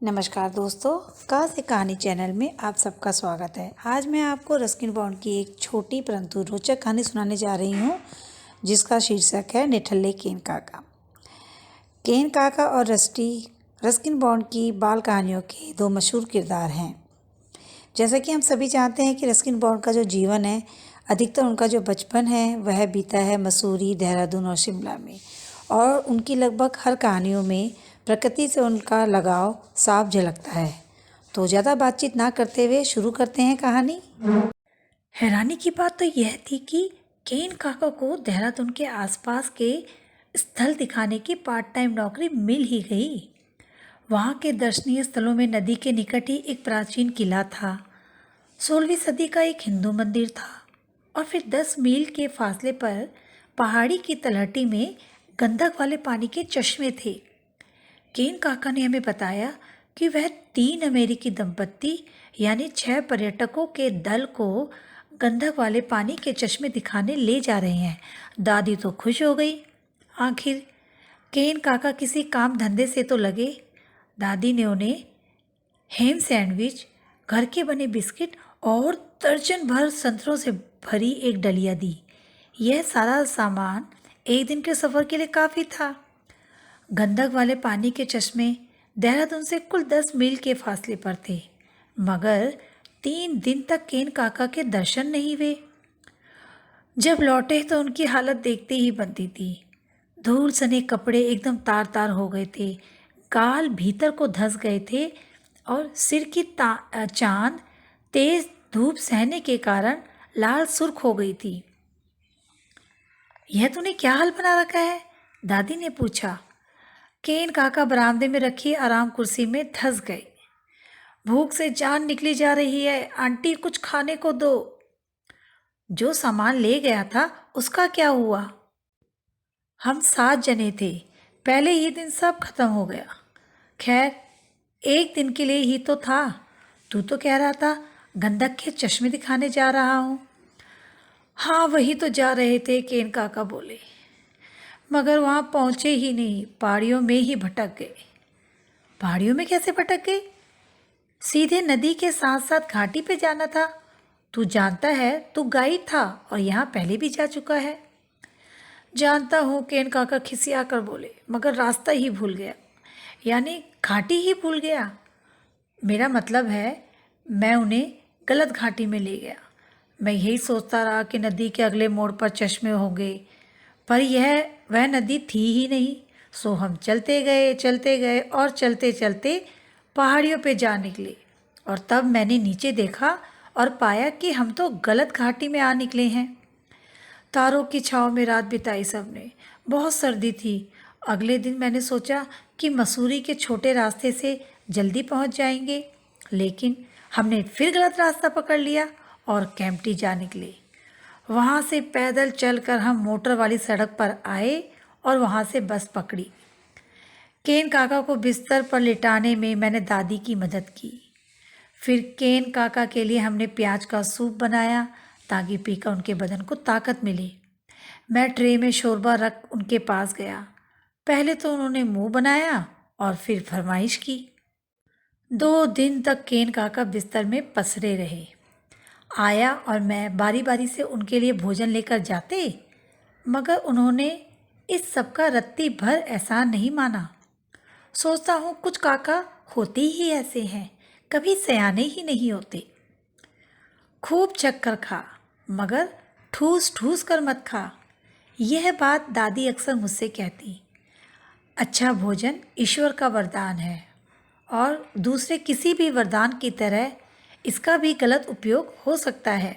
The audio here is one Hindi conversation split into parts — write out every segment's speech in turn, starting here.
नमस्कार दोस्तों, कहाँ से कहानी चैनल में आप सबका स्वागत है। आज मैं आपको रस्किन बॉन्ड की एक छोटी परंतु रोचक कहानी सुनाने जा रही हूँ, जिसका शीर्षक है निठल्ले केन काका। केन काका और रस्टी रस्किन बॉन्ड की बाल कहानियों के दो मशहूर किरदार हैं। जैसा कि हम सभी जानते हैं कि रस्किन बॉन्ड का जो जीवन है, अधिकतर उनका जो बचपन है वह बीता है मसूरी, देहरादून और शिमला में। और उनकी लगभग हर कहानियों में प्रकृति से उनका लगाव साफ झलकता है। तो ज़्यादा बातचीत ना करते हुए शुरू करते हैं कहानी। हैरानी की बात तो यह थी कि केन काका को देहरादून के आसपास के स्थल दिखाने की पार्ट टाइम नौकरी मिल ही गई। वहाँ के दर्शनीय स्थलों में नदी के निकट ही एक प्राचीन किला था, 16वीं सदी का एक हिंदू मंदिर था, और फिर 10 मील के फासले पर पहाड़ी की तलहटी में गंधक वाले पानी के चश्मे थे। केन काका ने हमें बताया कि वह 3 अमेरिकी दंपत्ति यानी 6 पर्यटकों के दल को गंधक वाले पानी के चश्मे दिखाने ले जा रहे हैं। दादी तो खुश हो गई। आखिर केन काका किसी काम धंधे से तो लगे। दादी ने उन्हें हैम सैंडविच, घर के बने बिस्किट और दर्जन भर संतरों से भरी एक डलिया दी। यह सारा सामान एक दिन के सफ़र के लिए काफ़ी था। गंधक वाले पानी के चश्मे देहरादून से कुल 10 मील के फासले पर थे, मगर 3 दिन तक केन काका के दर्शन नहीं हुए। जब लौटे तो उनकी हालत देखते ही बनती थी। धूल सने कपड़े एकदम तार तार हो गए थे, गाल भीतर को धंस गए थे और सिर की चांद तेज धूप सहने के कारण लाल सुर्ख हो गई थी। यह तूने क्या हाल बना रखा है? दादी ने पूछा। केन काका बरामदे में रखी आराम कुर्सी में धंस गए। भूख से जान निकली जा रही है, आंटी कुछ खाने को दो। जो सामान ले गया था उसका क्या हुआ? हम 7 जने थे, पहले ही दिन सब खत्म हो गया। खैर, एक दिन के लिए ही तो था। तू तो कह रहा था गंधक के चश्मे दिखाने जा रहा हूँ। हाँ, वही तो जा रहे थे, केन काका बोले, मगर वहाँ पहुँचे ही नहीं, पहाड़ियों में ही भटक गए। पहाड़ियों में कैसे भटक गए? सीधे नदी के साथ साथ घाटी पे जाना था। तू जानता है, तू गाइड था और यहाँ पहले भी जा चुका है। जानता हूँ, केन काका खिसिया कर बोले, मगर रास्ता ही भूल गया। यानी घाटी ही भूल गया? मेरा मतलब है, मैं उन्हें गलत घाटी में ले गया। मैं यही सोचता रहा कि नदी के अगले मोड़ पर चश्मे होंगे, पर यह वह नदी थी ही नहीं। सो हम चलते गए और चलते चलते पहाड़ियों पे जा निकले। और तब मैंने नीचे देखा और पाया कि हम तो गलत घाटी में आ निकले हैं। तारों की छाँव में रात बिताई सबने। बहुत सर्दी थी। अगले दिन मैंने सोचा कि मसूरी के छोटे रास्ते से जल्दी पहुंच जाएंगे, लेकिन हमने फिर गलत रास्ता पकड़ लिया और कैंपटी जा निकले। वहाँ से पैदल चलकर हम मोटर वाली सड़क पर आए और वहाँ से बस पकड़ी। केन काका को बिस्तर पर लिटाने में मैंने दादी की मदद की। फिर केन काका के लिए हमने प्याज का सूप बनाया ताकि पीकर उनके बदन को ताकत मिले। मैं ट्रे में शोरबा रख उनके पास गया। पहले तो उन्होंने मुंह बनाया और फिर फरमाइश की। 2 दिन तक केन काका बिस्तर में पसरे रहे। आया और मैं बारी बारी से उनके लिए भोजन लेकर जाते, मगर उन्होंने इस सब का रत्ती भर एहसान नहीं माना। सोचता हूँ कुछ काका होते ही ऐसे हैं, कभी सयाने ही नहीं होते। खूब चक्कर खा, मगर ठूस ठूस कर मत खा। यह बात दादी अक्सर मुझसे कहती। अच्छा भोजन ईश्वर का वरदान है, और दूसरे किसी भी वरदान की तरह इसका भी गलत उपयोग हो सकता है।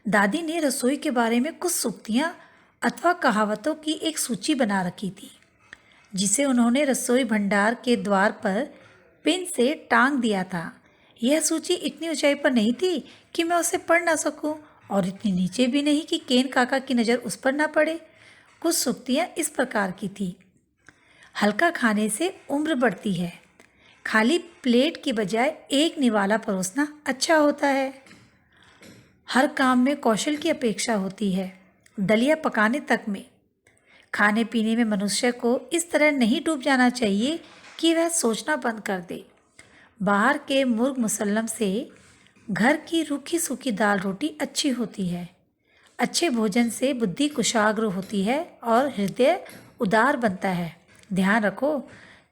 दादी ने रसोई के बारे में कुछ सूक्तियाँ अथवा कहावतों की एक सूची बना रखी थी, जिसे उन्होंने रसोई भंडार के द्वार पर पिन से टांग दिया था। यह सूची इतनी ऊंचाई पर नहीं थी कि मैं उसे पढ़ ना सकूं, और इतनी नीचे भी नहीं कि केन काका की नज़र उस पर ना पड़े। कुछ सूक्तियाँ इस प्रकार की थी। हल्का खाने से उम्र बढ़ती है, खाली प्लेट की बजाय एक निवाला परोसना अच्छा होता है, हर काम में कौशल की अपेक्षा होती है, दलिया पकाने तक में। खाने पीने में मनुष्य को इस तरह नहीं डूब जाना चाहिए कि वह सोचना बंद कर दे। बाहर के मुर्ग मुसल्लम से घर की रूखी सूखी दाल रोटी अच्छी होती है। अच्छे भोजन से बुद्धि कुशाग्र होती है और हृदय उदार बनता है। ध्यान रखो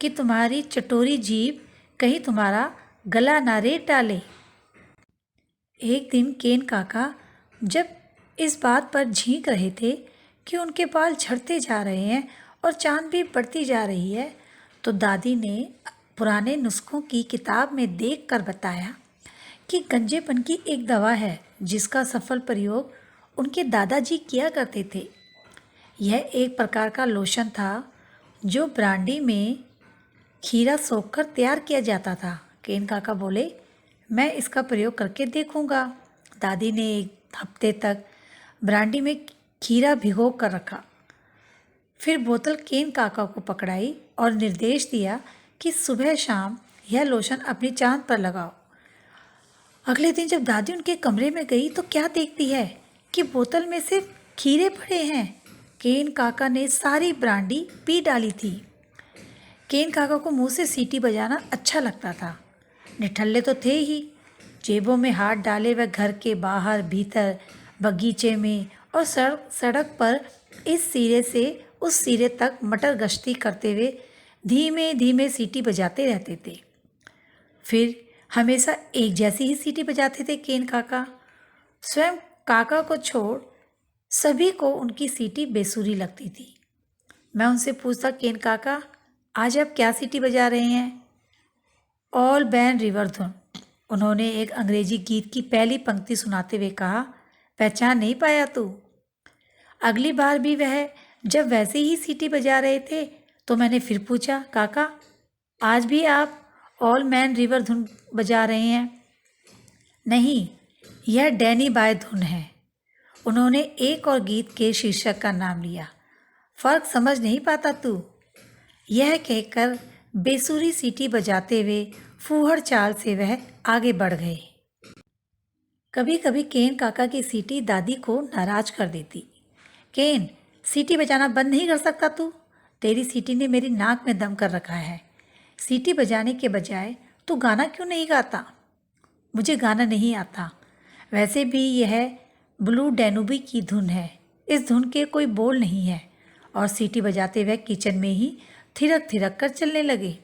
कि तुम्हारी चटोरी जीभ कहीं तुम्हारा गला ना रेत डाले। एक दिन केन काका जब इस बात पर झींक रहे थे कि उनके बाल झड़ते जा रहे हैं और चांद भी बढ़ती जा रही है, तो दादी ने पुराने नुस्खों की किताब में देखकर बताया कि गंजेपन की एक दवा है जिसका सफल प्रयोग उनके दादाजी किया करते थे। यह एक प्रकार का लोशन था जो ब्रांडी में खीरा सोखकर तैयार किया जाता था। केन काका बोले, मैं इसका प्रयोग करके देखूंगा। दादी ने एक हफ्ते तक ब्रांडी में खीरा भिगो कर रखा। फिर बोतल केन काका को पकड़ाई और निर्देश दिया कि सुबह शाम यह लोशन अपनी चांद पर लगाओ। अगले दिन जब दादी उनके कमरे में गई तो क्या देखती है कि बोतल में सिर्फ खीरे पड़े हैं। केन काका ने सारी ब्रांडी पी डाली थी। केन काका को मुंह से सीटी बजाना अच्छा लगता था। निठल्ले तो थे ही। जेबों में हाथ डाले वह घर के बाहर भीतर, बगीचे में और सड़क पर इस सिरे से उस सिरे तक मटर गश्ती करते हुए धीमे धीमे सीटी बजाते रहते थे। फिर हमेशा एक जैसी ही सीटी बजाते थे केन काका। स्वयं काका को छोड़ सभी को उनकी सीटी बेसुरी लगती थी। मैं उनसे पूछता, केन काका आज आप क्या सीटी बजा रहे हैं? ऑल बैन रिवर धुन। उन्होंने एक अंग्रेजी गीत की पहली पंक्ति सुनाते हुए कहा, पहचान नहीं पाया तू? अगली बार भी वह जब वैसे ही सीटी बजा रहे थे तो मैंने फिर पूछा, काका आज भी आप ऑल मैन रिवर धुन बजा रहे हैं? नहीं, यह डैनी बाय धुन है। उन्होंने एक और गीत के शीर्षक का नाम लिया। फर्क समझ नहीं पाता तू? यह कहकर बेसुरी सीटी बजाते हुए फूहड़ चाल से वह आगे बढ़ गए। कभी कभी केन काका की सीटी दादी को नाराज कर देती। केन, सीटी बजाना बंद नहीं कर सकता तू? तेरी सीटी ने मेरी नाक में दम कर रखा है। सीटी बजाने के बजाय तू गाना क्यों नहीं गाता? मुझे गाना नहीं आता। वैसे भी यह ब्लू डैनुबी की धुन है। इस धुन के कोई बोल नहीं है। और सीटी बजाते वह किचन में ही थिरक थिरक कर चलने लगे।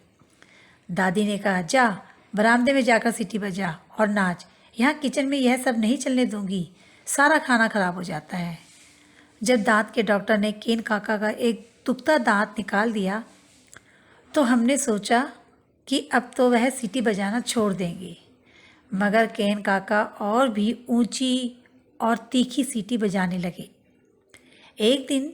दादी ने कहा, जा बरामदे में जाकर सीटी बजा और नाच। यहाँ किचन में यह सब नहीं चलने दूंगी, सारा खाना खराब हो जाता है। जब दांत के डॉक्टर ने केन काका का एक दुखता दांत निकाल दिया तो हमने सोचा कि अब तो वह सीटी बजाना छोड़ देंगे, मगर केन काका और भी ऊंची और तीखी सीटी बजाने लगे। एक दिन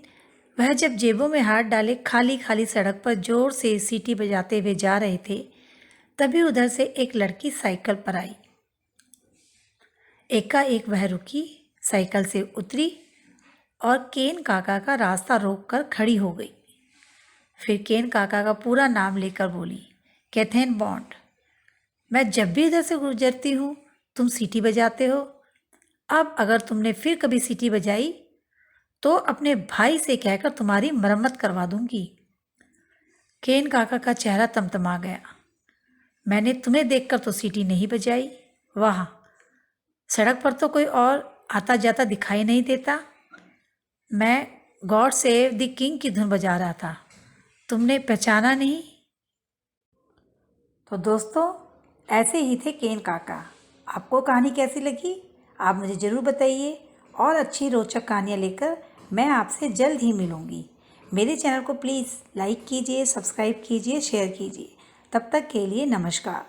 वह जब जेबों में हाथ डाले खाली खाली सड़क पर जोर से सीटी बजाते हुए जा रहे थे, तभी उधर से एक लड़की साइकिल पर आई। एकाएक वह रुकी, साइकिल से उतरी और केन काका का रास्ता रोककर खड़ी हो गई। फिर केन काका का पूरा नाम लेकर बोली, कैथेन बॉन्ड, मैं जब भी इधर से गुजरती हूँ तुम सीटी बजाते हो। अब अगर तुमने फिर कभी सीटी बजाई तो अपने भाई से कहकर तुम्हारी मरम्मत करवा दूंगी। केन काका का चेहरा तमतमा गया। मैंने तुम्हें देखकर तो सीटी नहीं बजाई। वाह, सड़क पर तो कोई और आता जाता दिखाई नहीं देता। मैं गॉड सेव द किंग की धुन बजा रहा था, तुमने पहचाना नहीं? तो दोस्तों, ऐसे ही थे केन काका। आपको कहानी कैसी लगी आप मुझे ज़रूर बताइए, और अच्छी रोचक कहानियाँ लेकर मैं आपसे जल्द ही मिलूँगी। मेरे चैनल को प्लीज़ लाइक कीजिए, सब्सक्राइब कीजिए, शेयर कीजिए। तब तक के लिए नमस्कार।